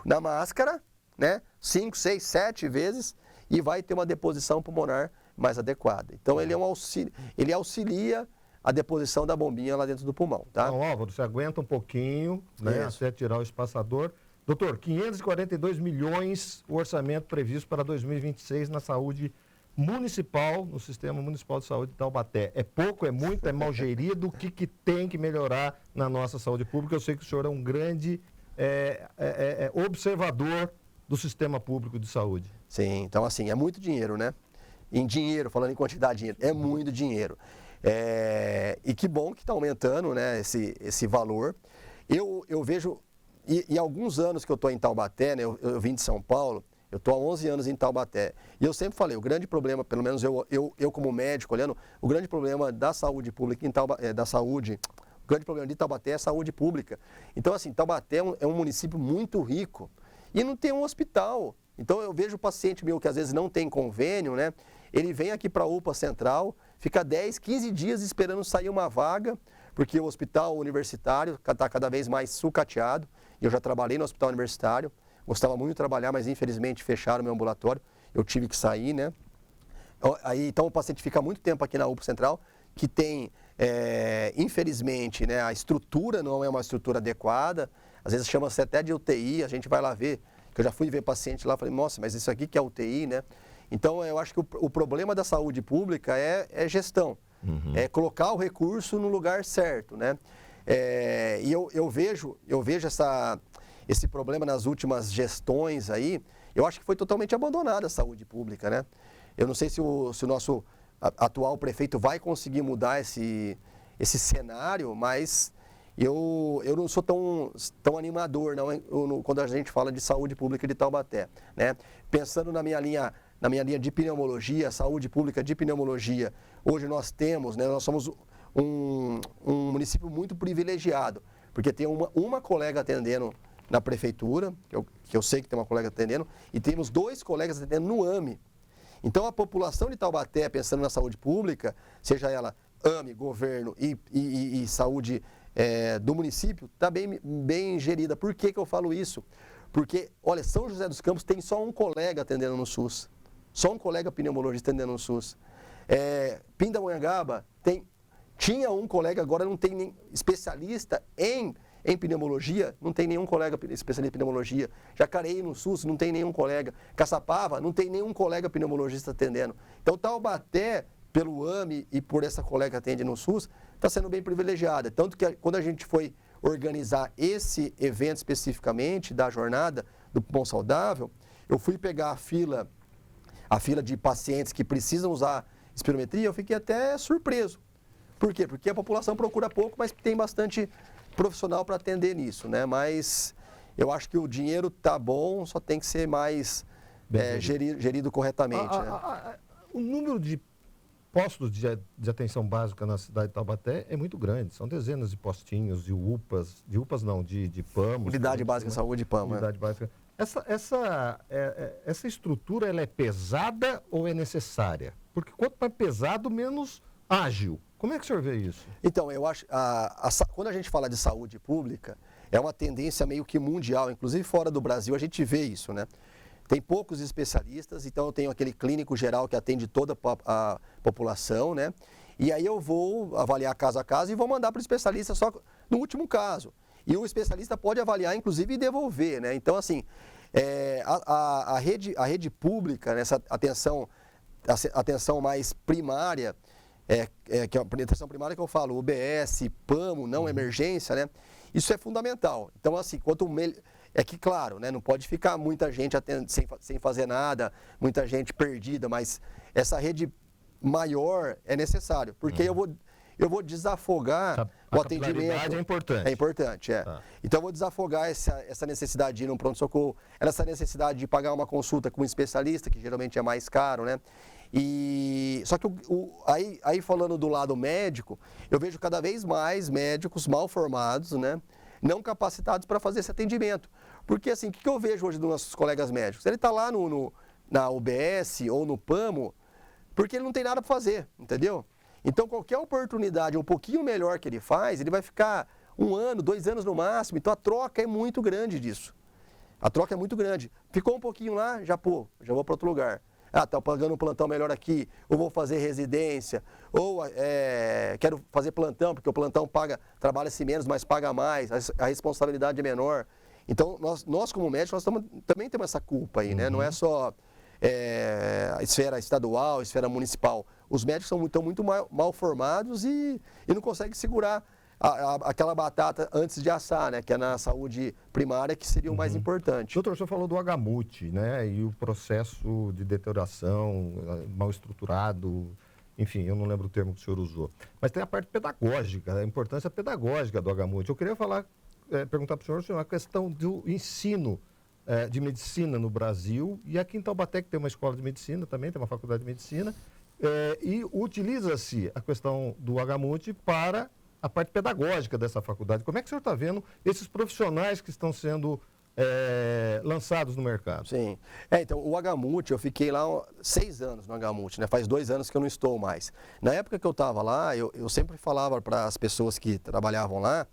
Na máscara, né? 5, 6, 7 vezes e vai ter uma deposição pulmonar mais adequada. Então, ele auxilia a deposição da bombinha lá dentro do pulmão, tá? Então, Álvaro, você aguenta um pouquinho, né, até tirar o espaçador. Doutor, 542 milhões o orçamento previsto para 2026 na saúde municipal, no Sistema Municipal de Saúde de Taubaté. É pouco, é muito, é mal gerido? O que tem que melhorar na nossa saúde pública? Eu sei que o senhor é um grande observador do sistema público de saúde. Sim, então assim, é muito dinheiro, né? Em dinheiro, falando em quantidade de dinheiro, é muito dinheiro. E que bom que está aumentando, né, esse valor. Eu vejo, e alguns anos que eu estou em Taubaté, né, eu vim de São Paulo, eu estou há 11 anos em Taubaté. E eu sempre falei, o grande problema, pelo menos eu como médico olhando, o grande problema da saúde pública, o grande problema de Taubaté é a saúde pública. Então, assim, Taubaté é um município muito rico e não tem um hospital. Então, eu vejo o paciente meu que às vezes não tem convênio, né? Ele vem aqui para a UPA Central, fica 10, 15 dias esperando sair uma vaga, porque o hospital universitário está cada vez mais sucateado. Eu já trabalhei no hospital universitário, gostava muito de trabalhar, mas infelizmente fecharam o meu ambulatório, eu tive que sair, né? Então, o paciente fica muito tempo aqui na UPA Central, que tem, infelizmente, né, a estrutura não é uma estrutura adequada, às vezes chama-se até de UTI, a gente vai lá ver, que eu já fui ver paciente lá, falei, nossa, mas isso aqui que é UTI, né? Então, eu acho que o problema da saúde pública é gestão, é colocar o recurso no lugar certo, né? E eu vejo esse problema nas últimas gestões aí, eu acho que foi totalmente abandonada a saúde pública, né? Eu não sei se o nosso atual prefeito vai conseguir mudar esse cenário, mas eu não sou tão animador não, quando a gente fala de saúde pública de Taubaté, né? Pensando na minha linha de pneumologia, saúde pública de pneumologia, hoje nós somos um município muito privilegiado, porque tem uma colega atendendo na prefeitura, que eu sei que tem uma colega atendendo, e temos 2 colegas atendendo no AME. Então, a população de Taubaté, pensando na saúde pública, seja ela AME, governo e saúde do município, está bem gerida. Por que eu falo isso? Porque, olha, São José dos Campos tem só um colega atendendo no SUS. Só um colega pneumologista atendendo no SUS. Pindamonhangaba tinha um colega, agora não tem nem especialista em pneumologia, não tem nenhum colega especialista em pneumologia. Jacareí no SUS, não tem nenhum colega. Caçapava, não tem nenhum colega pneumologista atendendo. Então, Taubaté, pelo AME e por essa colega que atende no SUS, está sendo bem privilegiada. Tanto que quando a gente foi organizar esse evento especificamente da jornada do Pulmão Saudável, eu fui pegar a fila de pacientes que precisam usar espirometria, eu fiquei até surpreso. Por quê? Porque a população procura pouco, mas tem bastante profissional para atender nisso, né? Mas eu acho que o dinheiro tá bom, só tem que ser mais gerido corretamente. Né? O número de postos de atenção básica na cidade de Taubaté é muito grande. São dezenas de postinhos, de UPAs, de PAMOS. Unidade Básica de Saúde, PAMO. Unidade Básica. Essa estrutura, ela é pesada ou é necessária? Porque quanto mais pesado, menos ágil. Como é que o senhor vê isso? Então, eu acho, quando a gente fala de saúde pública, é uma tendência meio que mundial, inclusive fora do Brasil a gente vê isso, né? Tem poucos especialistas, então eu tenho aquele clínico geral que atende toda a população, né? E aí eu vou avaliar caso a caso e vou mandar para o especialista só no último caso. E o especialista pode avaliar, inclusive, e devolver, né? Então, assim, a rede pública, nessa atenção mais primária, que é a atenção primária que eu falo, UBS, PAMO, não emergência, né? Isso é fundamental. Então, assim, é que, claro, né, não pode ficar muita gente sem fazer nada, muita gente perdida, mas essa rede maior é necessário, porque eu vou desafogar o atendimento. É importante. É importante, é. Tá. Então eu vou desafogar essa necessidade de ir no pronto-socorro, essa necessidade de pagar uma consulta com um especialista, que geralmente é mais caro, né? Só que aí falando do lado médico, eu vejo cada vez mais médicos mal formados, né? Não capacitados para fazer esse atendimento. Porque assim, o que eu vejo hoje dos nossos colegas médicos? Ele está lá na UBS ou no PAMO, porque ele não tem nada para fazer, entendeu? Então, qualquer oportunidade um pouquinho melhor que ele faz, ele vai ficar 1 ano, 2 anos no máximo. Então, a troca é muito grande disso. A troca é muito grande. Ficou um pouquinho lá, já vou para outro lugar. Tá pagando um plantão melhor aqui, ou vou fazer residência, ou quero fazer plantão, porque o plantão trabalha-se menos, mas paga mais, a responsabilidade é menor. Então, nós como médicos, também temos essa culpa aí, né? Não é só a esfera estadual, a esfera municipal. Os médicos estão muito mal formados e não conseguem segurar aquela batata antes de assar, né? Que é na saúde primária, que seria o mais importante. Doutor, o senhor falou do HMUT, né? E o processo de deterioração mal estruturado, enfim, eu não lembro o termo que o senhor usou. Mas tem a parte pedagógica, a importância pedagógica do HMUT. Eu queria perguntar para o senhor a questão do ensino de medicina no Brasil, e aqui em Taubaté, que tem uma escola de medicina também, tem uma faculdade de medicina, e utiliza-se a questão do HMUT para a parte pedagógica dessa faculdade. Como é que o senhor está vendo esses profissionais que estão sendo lançados no mercado? Sim. Então, o HMUT, eu fiquei lá 6 anos no HMUT, né? Faz 2 anos que eu não estou mais. Na época que eu estava lá, eu sempre falava para as pessoas que trabalhavam lá,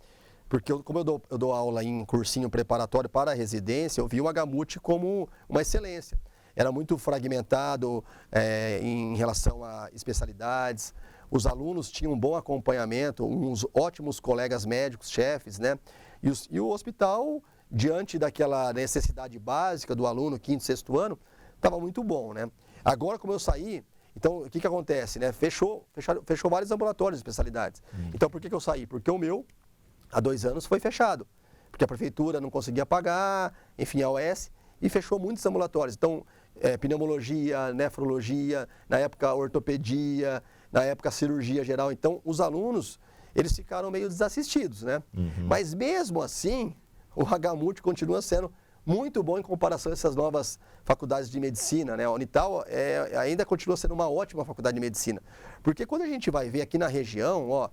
porque como eu dou aula em cursinho preparatório para a residência, eu vi o HMUT como uma excelência. Era muito fragmentado em relação a especialidades, os alunos tinham um bom acompanhamento, uns ótimos colegas médicos, chefes, né? E o hospital, diante daquela necessidade básica do aluno, 5º, 6º ano, estava muito bom, né? Agora, como eu saí, então, o que acontece, né? Fechou vários ambulatórios de especialidades. Então, por que eu saí? Porque o meu, há 2 anos, foi fechado. Porque a prefeitura não conseguia pagar, enfim, a OS, e fechou muitos ambulatórios. Então, pneumologia, nefrologia, na época ortopedia, na época cirurgia geral. Então, os alunos, eles ficaram meio desassistidos, né? Mas mesmo assim, o HMUT continua sendo muito bom em comparação a essas novas faculdades de medicina, né? A Unital ainda continua sendo uma ótima faculdade de medicina. Porque quando a gente vai ver aqui na região,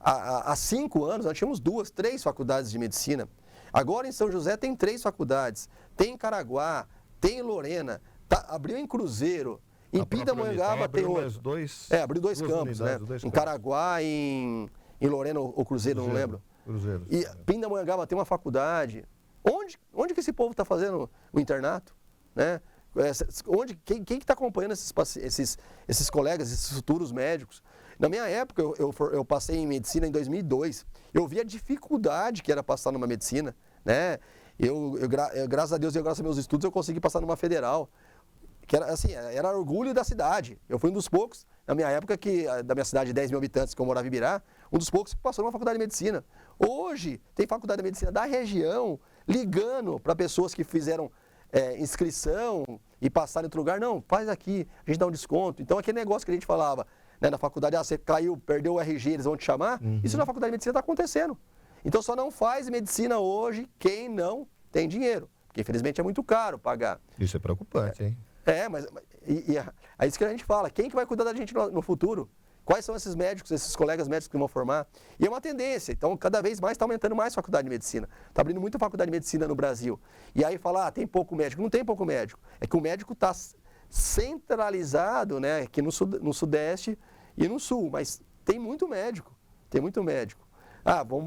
há 5 anos nós tínhamos 2, 3 faculdades de medicina. Agora em São José tem 3 faculdades. Tem em Caraguá, tem em Lorena, abriu em Cruzeiro. Em Pindamonhangaba tem outro. Abriu 2 campos, né? Em Caraguá, em Lorena ou Cruzeiro, não lembro. Cruzeiro. E Pindamonhangaba tem uma faculdade. Onde que esse povo está fazendo o internato? Né? Quem que está acompanhando esses colegas, esses futuros médicos? Na minha época, eu passei em medicina em 2002. Eu vi a dificuldade que era passar numa medicina. Né? Graças a Deus e graças aos meus estudos, eu consegui passar numa federal. Que era, assim, era orgulho da cidade. Eu fui um dos poucos, na minha época, da minha cidade de 10 mil habitantes, que eu morava em Ibirá, um dos poucos que passou numa faculdade de medicina. Hoje, tem faculdade de medicina da região ligando para pessoas que fizeram inscrição e passaram em outro lugar. Não, faz aqui, a gente dá um desconto. Então, aquele negócio que a gente falava, né, na faculdade, você caiu, perdeu o RG, eles vão te chamar. Isso na faculdade de medicina está acontecendo. Então só não faz medicina hoje quem não tem dinheiro, porque infelizmente é muito caro pagar. Isso é preocupante, hein? Mas é isso que a gente fala, quem que vai cuidar da gente no futuro? Quais são esses médicos, esses colegas médicos que vão formar? E é uma tendência, então cada vez mais está aumentando mais a faculdade de medicina. Está abrindo muita faculdade de medicina no Brasil. E aí fala, tem pouco médico. Não tem pouco médico. É que o médico está centralizado, né, aqui no Sudeste e no Sul, mas tem muito médico,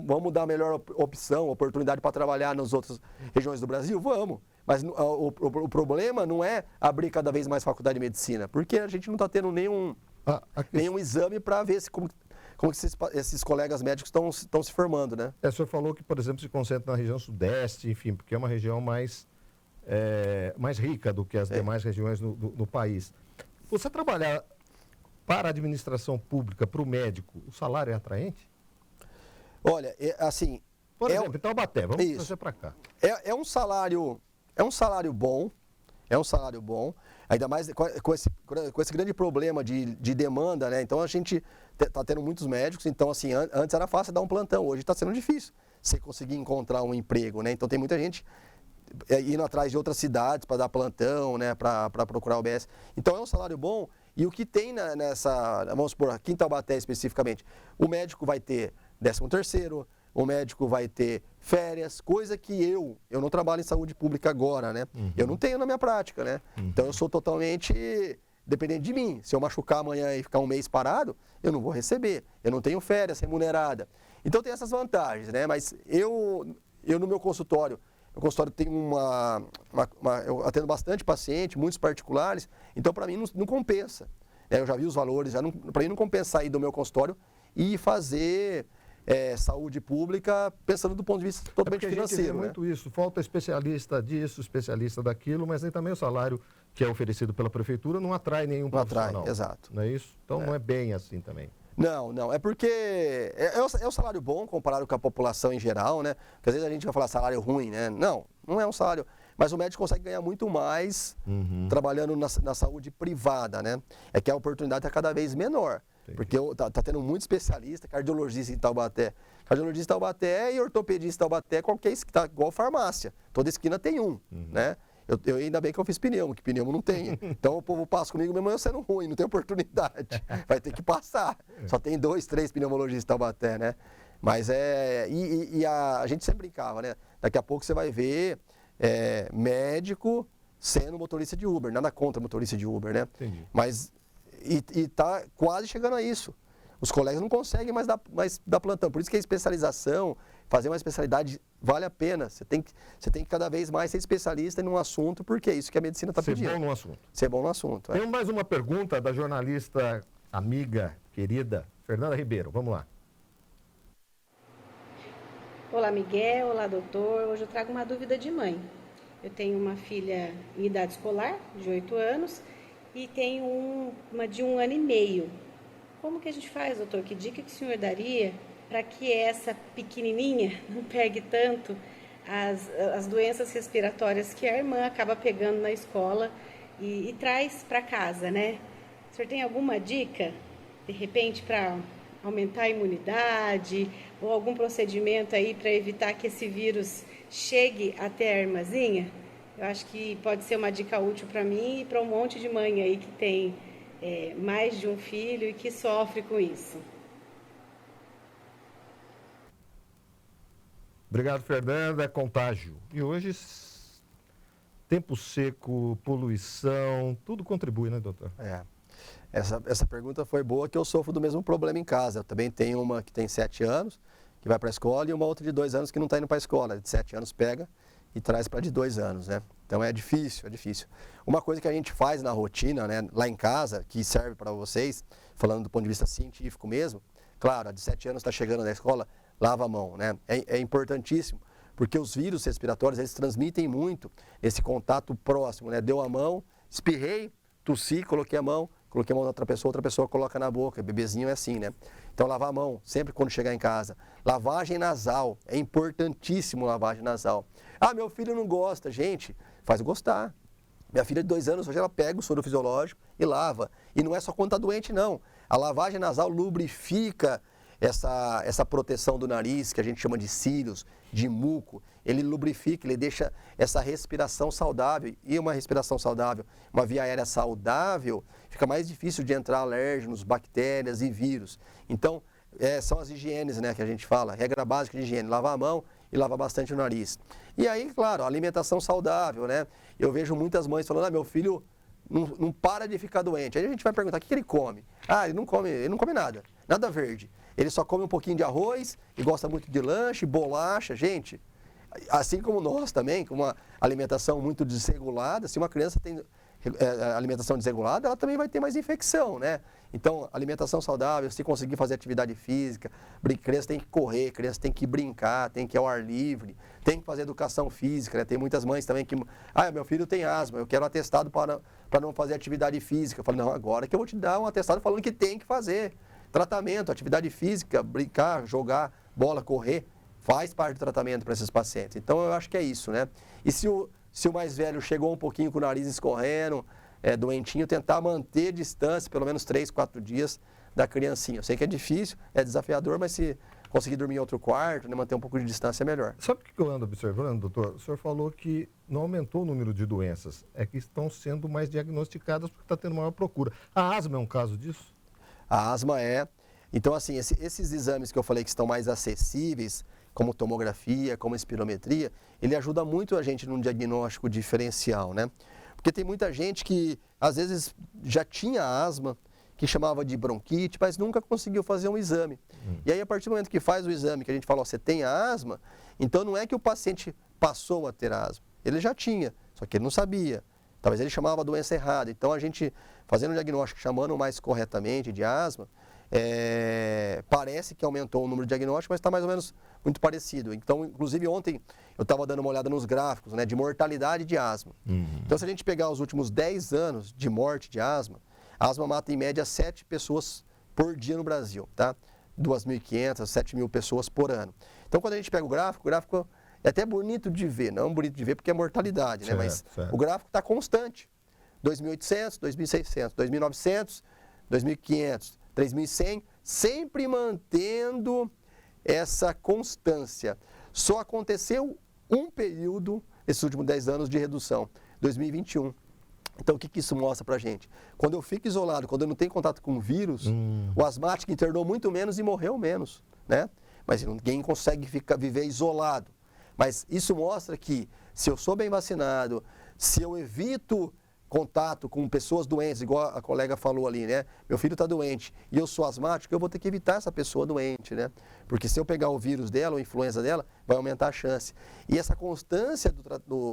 vamos dar a melhor opção, oportunidade para trabalhar nas outras regiões do Brasil? Vamos. Mas o problema não é abrir cada vez mais faculdade de medicina, porque a gente não está tendo nenhum exame para ver como esses colegas médicos estão se formando, né? O senhor falou que, por exemplo, se concentra na região Sudeste, enfim, porque é uma região mais rica do que as demais regiões do país. Você trabalhar para a administração pública, para o médico, o salário é atraente? Olha, assim... Por exemplo, em Taubaté, vamos trazer para cá. É um salário bom, ainda mais com esse grande problema de demanda, né? Então a gente está tendo muitos médicos, então assim, antes era fácil dar um plantão, hoje está sendo difícil você conseguir encontrar um emprego, né? Então tem muita gente indo atrás de outras cidades para dar plantão, né? Para procurar o OBS. Então é um salário bom, e o que tem vamos supor, aqui em Taubaté especificamente, o médico vai ter 13º, o médico vai ter férias, coisa que eu não trabalho em saúde pública agora, né? Eu não tenho na minha prática, né? Então eu sou totalmente dependente de mim. Se eu machucar amanhã e ficar um mês parado, eu não vou receber. Eu não tenho férias remunerada. Então tem essas vantagens, né? Mas eu no meu consultório tem eu atendo bastante paciente, muitos particulares, então para mim não compensa. Eu já vi os valores, para mim não compensa sair do meu consultório e fazer saúde pública pensando do ponto de vista totalmente financeiro. A gente vê muito isso, falta especialista disso, especialista daquilo, mas aí também o salário que é oferecido pela prefeitura não atrai nenhum profissional. Não atrai, exato. Não é isso? Então não é bem assim também. Não, é porque é um salário bom comparado com a população em geral, né? Porque às vezes a gente vai falar salário ruim, né? Não é um salário, mas o médico consegue ganhar muito mais trabalhando na saúde privada, né? É que a oportunidade está cada vez menor. Porque tá tendo muito especialista, cardiologista em Taubaté. Cardiologista em Taubaté e ortopedista em Taubaté, qualquer que tá igual farmácia. Toda esquina tem um, né? Eu ainda bem que eu fiz pneumo, que pneumo não tem. Então o povo passa comigo mesmo eu sendo ruim, não tem oportunidade. Vai ter que passar. Só tem 2, 3 pneumologistas em Taubaté, né? Mas a gente sempre brincava, né? Daqui a pouco você vai ver médico sendo motorista de Uber, nada contra motorista de Uber, né? Entendi. Mas está quase chegando a isso. Os colegas não conseguem mais dar plantão. Por isso que a especialização, fazer uma especialidade vale a pena. Você tem que cada vez mais ser especialista em um assunto, porque é isso que a medicina está pedindo. Ser bom no assunto. Ser bom no assunto. Tem mais uma pergunta da jornalista amiga, querida, Fernanda Ribeiro. Vamos lá. Olá, Miguel. Olá, doutor. Hoje eu trago uma dúvida de mãe. Eu tenho uma filha em idade escolar, de 8 anos, e tenho uma de 1 ano e meio. Como que a gente faz, doutor? Que dica que o senhor daria para que essa pequenininha não pegue tanto as doenças respiratórias que a irmã acaba pegando na escola e traz para casa, né? O senhor tem alguma dica, de repente, para aumentar a imunidade ou algum procedimento aí para evitar que esse vírus chegue até a irmãzinha? Eu acho que pode ser uma dica útil para mim e para um monte de mãe aí que tem mais de um filho e que sofre com isso. Obrigado, Fernanda. Contágio. E hoje, tempo seco, poluição, tudo contribui, né, doutor? Essa pergunta foi boa, que eu sofro do mesmo problema em casa. Eu também tenho uma que tem 7 anos, que vai para a escola, e uma outra de 2 anos que não está indo para a escola. De 7 anos pega e traz para de 2 anos, né? Então é difícil. Uma coisa que a gente faz na rotina, né, lá em casa, que serve para vocês, falando do ponto de vista científico mesmo, claro, a de 7 anos está chegando na escola, lava a mão, né? É importantíssimo, porque os vírus respiratórios, eles transmitem muito esse contato próximo, né? Deu a mão, espirrei, tossi, coloquei a mão na outra pessoa coloca na boca, bebezinho é assim, né? Então lavar a mão sempre quando chegar em casa. Lavagem nasal, é importantíssimo lavagem nasal. Ah, meu filho não gosta, gente, faz gostar. Minha filha de 2 anos, hoje ela pega o soro fisiológico e lava. E não é só quando está doente, não. A lavagem nasal lubrifica essa proteção do nariz, que a gente chama de cílios, de muco. Ele lubrifica, ele deixa essa respiração saudável. E uma respiração saudável, uma via aérea saudável, fica mais difícil de entrar alérgenos, bactérias e vírus. Então, são as higienes, né, que a gente fala, regra básica de higiene, lavar a mão e lavar bastante o nariz. E aí, claro, alimentação saudável, né? Eu vejo muitas mães falando, meu filho não para de ficar doente. Aí a gente vai perguntar, o que ele come? Ele não come nada, nada verde. Ele só come um pouquinho de arroz e gosta muito de lanche, bolacha. Gente, assim como nós também, com uma alimentação muito desregulada, se uma criança tem alimentação desregulada, ela também vai ter mais infecção, né? Então, alimentação saudável, se conseguir fazer atividade física, criança tem que correr, criança tem que brincar, tem que ir ao ar livre, tem que fazer educação física, né? Tem muitas mães também que, meu filho tem asma, eu quero um atestado para não fazer atividade física. Eu falo, não, agora que eu vou te dar um atestado falando que tem que fazer. Tratamento, atividade física, brincar, jogar bola, correr, faz parte do tratamento para esses pacientes. Então, eu acho que é isso, né? E se o mais velho chegou um pouquinho com o nariz escorrendo, doentinho, tentar manter distância, pelo menos 3, 4 dias da criancinha. Eu sei que é difícil, é desafiador, mas se conseguir dormir em outro quarto, né, manter um pouco de distância é melhor. Sabe o que eu ando observando, doutor? O senhor falou que não aumentou o número de doenças, é que estão sendo mais diagnosticadas porque está tendo maior procura. A asma é um caso disso? A asma é. Então, assim, esses exames que eu falei que estão mais acessíveis, como tomografia, como espirometria, ele ajuda muito a gente num diagnóstico diferencial, né? Porque tem muita gente que, às vezes, já tinha asma, que chamava de bronquite, mas nunca conseguiu fazer um exame. E aí, a partir do momento que faz o exame, que a gente fala, você tem asma, então não é que o paciente passou a ter asma, ele já tinha, só que ele não sabia. Talvez ele chamava a doença errada. Então, a gente, fazendo o diagnóstico, chamando mais corretamente de asma, parece que aumentou o número de diagnósticos, mas está mais ou menos muito parecido. Então, inclusive ontem eu estava dando uma olhada nos gráficos, né, de mortalidade de asma. Então, se a gente pegar os últimos 10 anos de morte de asma, a asma mata em média 7 pessoas por dia no Brasil, tá? 2.500, 7.000 pessoas por ano. Então, quando a gente pega o gráfico é até bonito de ver, não bonito de ver porque é mortalidade, né? Mas o gráfico está constante. 2.800, 2.600, 2.900, 2.500, 3.100, sempre mantendo essa constância. Só aconteceu um período, esses últimos 10 anos, de redução, 2021. Então, o que isso mostra pra gente? Quando eu fico isolado, quando eu não tenho contato com o vírus, o asmático internou muito menos e morreu menos, né? Mas ninguém consegue viver isolado. Mas isso mostra que, se eu sou bem vacinado, se eu evito contato com pessoas doentes, igual a colega falou ali, né? Meu filho está doente e eu sou asmático, eu vou ter que evitar essa pessoa doente, né? Porque se eu pegar o vírus dela, ou a influenza dela, vai aumentar a chance. E essa constância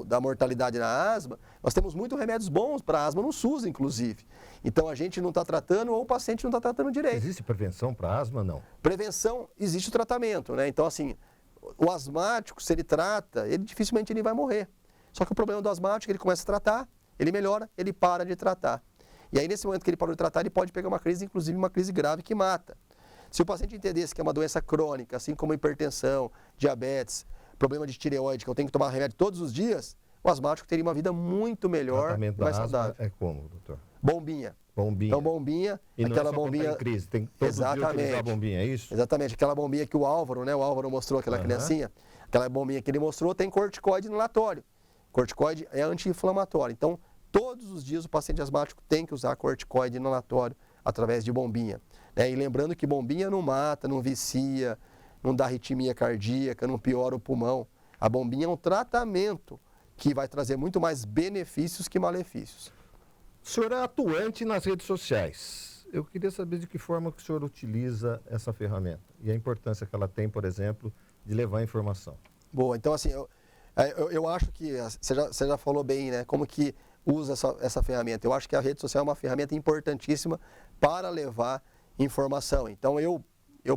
da mortalidade na asma, nós temos muitos remédios bons para asma no SUS, inclusive. Então, a gente não está tratando ou o paciente não está tratando direito. Existe prevenção para asma, não? Prevenção, existe o tratamento, né? Então, assim, o asmático, se ele trata, dificilmente ele vai morrer. Só que o problema do asmático, ele começa a tratar, ele melhora, ele para de tratar. E aí, nesse momento que ele parou de tratar, ele pode pegar uma crise, inclusive uma crise grave que mata. Se o paciente entendesse que é uma doença crônica, assim como hipertensão, diabetes, problema de tireoide, que eu tenho que tomar remédio todos os dias, o asmático teria uma vida muito melhor e mais saudável. É como, doutor? Bombinha. Bombinha. Então, bombinha, e não aquela é só bombinha. Em crise, tem todo exatamente. Dia utilizar a bombinha, é isso? Exatamente, aquela bombinha que o Álvaro, né? O Álvaro mostrou, aquela criancinha, aquela bombinha que ele mostrou, tem corticoide inalatório. Corticoide é anti-inflamatório. Então, todos os dias o paciente asmático tem que usar corticoide inalatório através de bombinha. Né? E lembrando que bombinha não mata, não vicia, não dá arritmia cardíaca, não piora o pulmão. A bombinha é um tratamento que vai trazer muito mais benefícios que malefícios. O senhor é atuante nas redes sociais. Eu queria saber de que forma que o senhor utiliza essa ferramenta e a importância que ela tem, por exemplo, de levar informação. Boa, então assim, eu acho que você já falou bem, né? Como que usa essa ferramenta. Eu acho que a rede social é uma ferramenta importantíssima para levar informação. Então, eu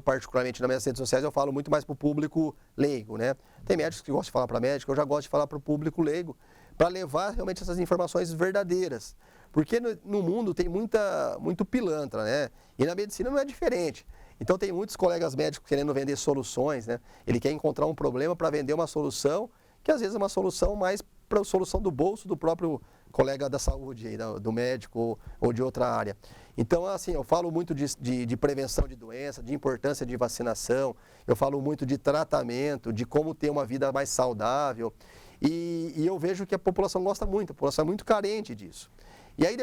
particularmente, nas minhas redes sociais, eu falo muito mais para o público leigo, né? Tem médicos que gostam de falar para médico, eu já gosto de falar para o público leigo, para levar realmente essas informações verdadeiras. Porque no mundo tem muito pilantra, né? E na medicina não é diferente. Então, tem muitos colegas médicos querendo vender soluções, né? Ele quer encontrar um problema para vender uma solução, que às vezes é uma solução mais para a solução do bolso do próprio colega da saúde, aí, do médico ou de outra área. Então, assim, eu falo muito de prevenção de doença, de importância de vacinação, eu falo muito de tratamento, de como ter uma vida mais saudável. E eu vejo que a população gosta muito, a população é muito carente disso. E aí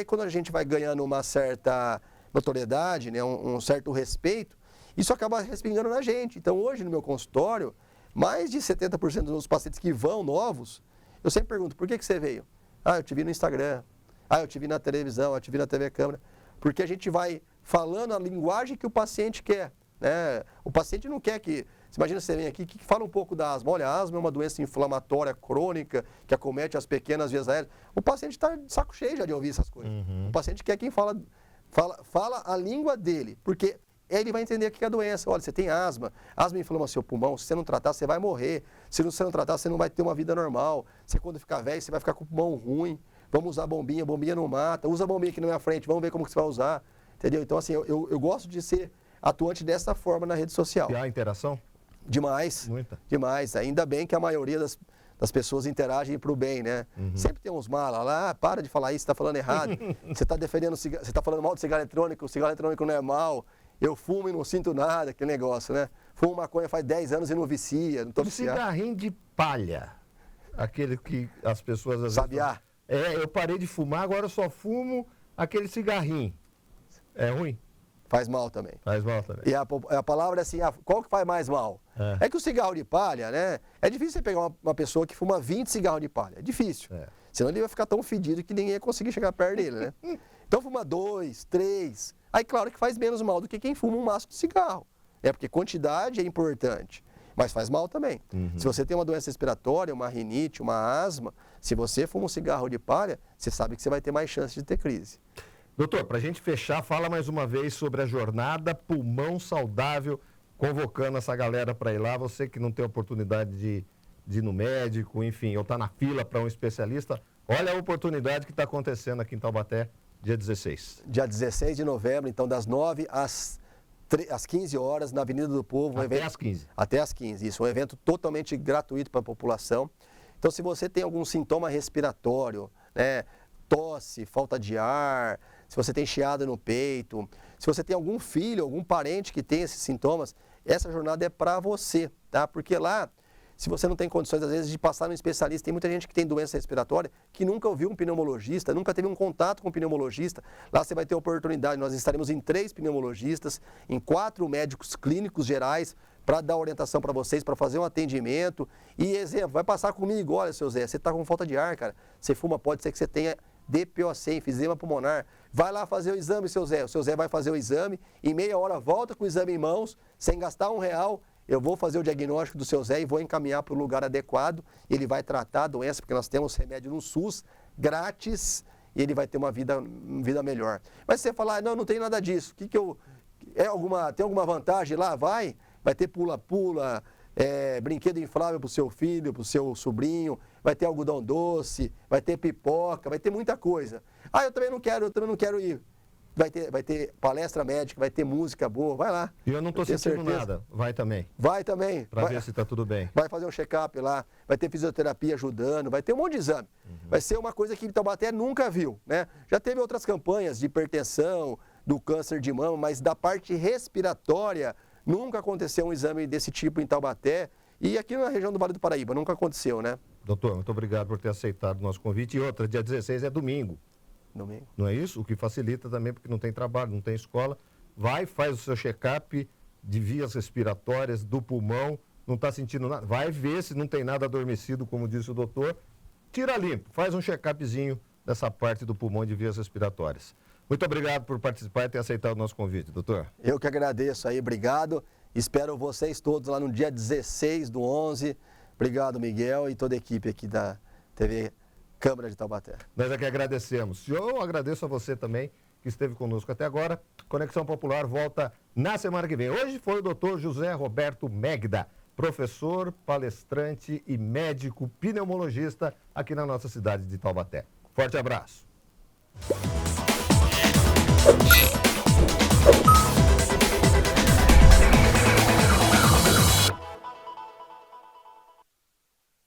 quando a gente vai ganhando uma certa notoriedade, né, um certo respeito, isso acaba respingando na gente. Então, hoje no meu consultório, mais de 70% dos pacientes que vão novos, eu sempre pergunto, por que você veio? Ah, eu te vi no Instagram. Ah, eu te vi na televisão, eu te vi na TV Câmara. Porque a gente vai falando a linguagem que o paciente quer, né? O paciente não quer que... Imagina você vem aqui que fala um pouco da asma. Olha, a asma é uma doença inflamatória crônica que acomete as pequenas vias aéreas. O paciente está de saco cheio já de ouvir essas coisas. O paciente quer quem fala a língua dele, porque ele vai entender o que é a doença. Olha, você tem asma inflama seu pulmão, se você não tratar, você vai morrer. Se você não tratar, você não vai ter uma vida normal. Você, quando ficar velho, você vai ficar com o pulmão ruim. Vamos usar bombinha não mata. Usa a bombinha aqui na minha frente, vamos ver como que você vai usar. Entendeu? Então, assim, eu gosto de ser atuante dessa forma na rede social. E há interação? Demais. Muita. Demais. Ainda bem que a maioria das pessoas interagem para o bem, né? Sempre tem uns malas lá, para de falar isso, você está falando errado. Você está defendendo, você está falando mal do cigarro eletrônico, o cigarro eletrônico não é mal. Eu fumo e não sinto nada, que negócio, né? Fumo maconha faz 10 anos e não vicia, não estou viciado. Cigarrinho de palha, aquele que as pessoas... Às vezes Sabiá. eu parei de fumar, agora eu só fumo aquele cigarrinho. É ruim? Faz mal também. Faz mal também. E a palavra é assim, qual que faz mais mal? É que o cigarro de palha, né? É difícil você pegar uma pessoa que fuma 20 cigarros de palha. É difícil. Senão ele vai ficar tão fedido que ninguém ia conseguir chegar perto dele, né? Então fuma 2, 3. Aí claro que faz menos mal do que quem fuma um maço de cigarro. Porque quantidade é importante, mas faz mal também. Se você tem uma doença respiratória, uma rinite, uma asma, se você fuma um cigarro de palha, você sabe que você vai ter mais chance de ter crise. Doutor, para a gente fechar, fala mais uma vez sobre a jornada Pulmão Saudável, convocando essa galera para ir lá. Você que não tem oportunidade de ir no médico, enfim, ou está na fila para um especialista, olha a oportunidade que está acontecendo aqui em Taubaté, dia 16. Dia 16 de novembro, então das 9 às 15 horas, na Avenida do Povo. Até às 15. Até às 15, isso. Um evento totalmente gratuito para a população. Então, se você tem algum sintoma respiratório, né, tosse, falta de ar, se você tem chiado no peito, se você tem algum filho, algum parente que tem esses sintomas, essa jornada é para você, tá? Porque lá, se você não tem condições, às vezes, de passar no especialista, tem muita gente que tem doença respiratória que nunca ouviu um pneumologista, nunca teve um contato com um pneumologista. Lá você vai ter oportunidade, nós estaremos em 3 pneumologistas, em 4 médicos clínicos gerais, para dar orientação para vocês, para fazer um atendimento. E, exemplo, vai passar comigo, olha, seu Zé, você está com falta de ar, cara. Você fuma, pode ser que você tenha DPOC, enfisema pulmonar. Vai lá fazer o exame, seu Zé. O seu Zé vai fazer o exame, em meia hora volta com o exame em mãos, sem gastar R$1. Eu vou fazer o diagnóstico do seu Zé e vou encaminhar para o lugar adequado. Ele vai tratar a doença, porque nós temos remédio no SUS, grátis, e ele vai ter uma vida melhor. Mas se você falar, não tem nada disso, tem alguma vantagem lá? Vai ter pula-pula, brinquedo inflável para o seu filho, para o seu sobrinho, vai ter algodão doce, vai ter pipoca, vai ter muita coisa. Eu também não quero ir. Vai ter palestra médica, vai ter música boa, vai lá. E eu não estou sentindo nada, vai também. Vai também. Para ver se está tudo bem. Vai fazer um check-up lá, vai ter fisioterapia ajudando, vai ter um monte de exame. Vai ser uma coisa que Taubaté nunca viu, né? Já teve outras campanhas de hipertensão, do câncer de mama, mas da parte respiratória, nunca aconteceu um exame desse tipo em Taubaté. E aqui na região do Vale do Paraíba, nunca aconteceu, né? Doutor, muito obrigado por ter aceitado o nosso convite. E outra, dia 16 é domingo. Domingo. Não é isso? O que facilita também, porque não tem trabalho, não tem escola. Vai, faz o seu check-up de vias respiratórias, do pulmão, não está sentindo nada. Vai ver se não tem nada adormecido, como disse o doutor. Tira limpo, faz um check-upzinho dessa parte do pulmão e de vias respiratórias. Muito obrigado por participar e ter aceitado o nosso convite, doutor. Eu que agradeço aí, obrigado. Espero vocês todos lá no dia 16/11. Obrigado, Miguel, e toda a equipe aqui da TV Câmara de Taubaté. Nós é que agradecemos. Eu agradeço a você também que esteve conosco até agora. Conexão Popular volta na semana que vem. Hoje foi o doutor José Roberto Megda, professor, palestrante e médico pneumologista aqui na nossa cidade de Taubaté. Forte abraço.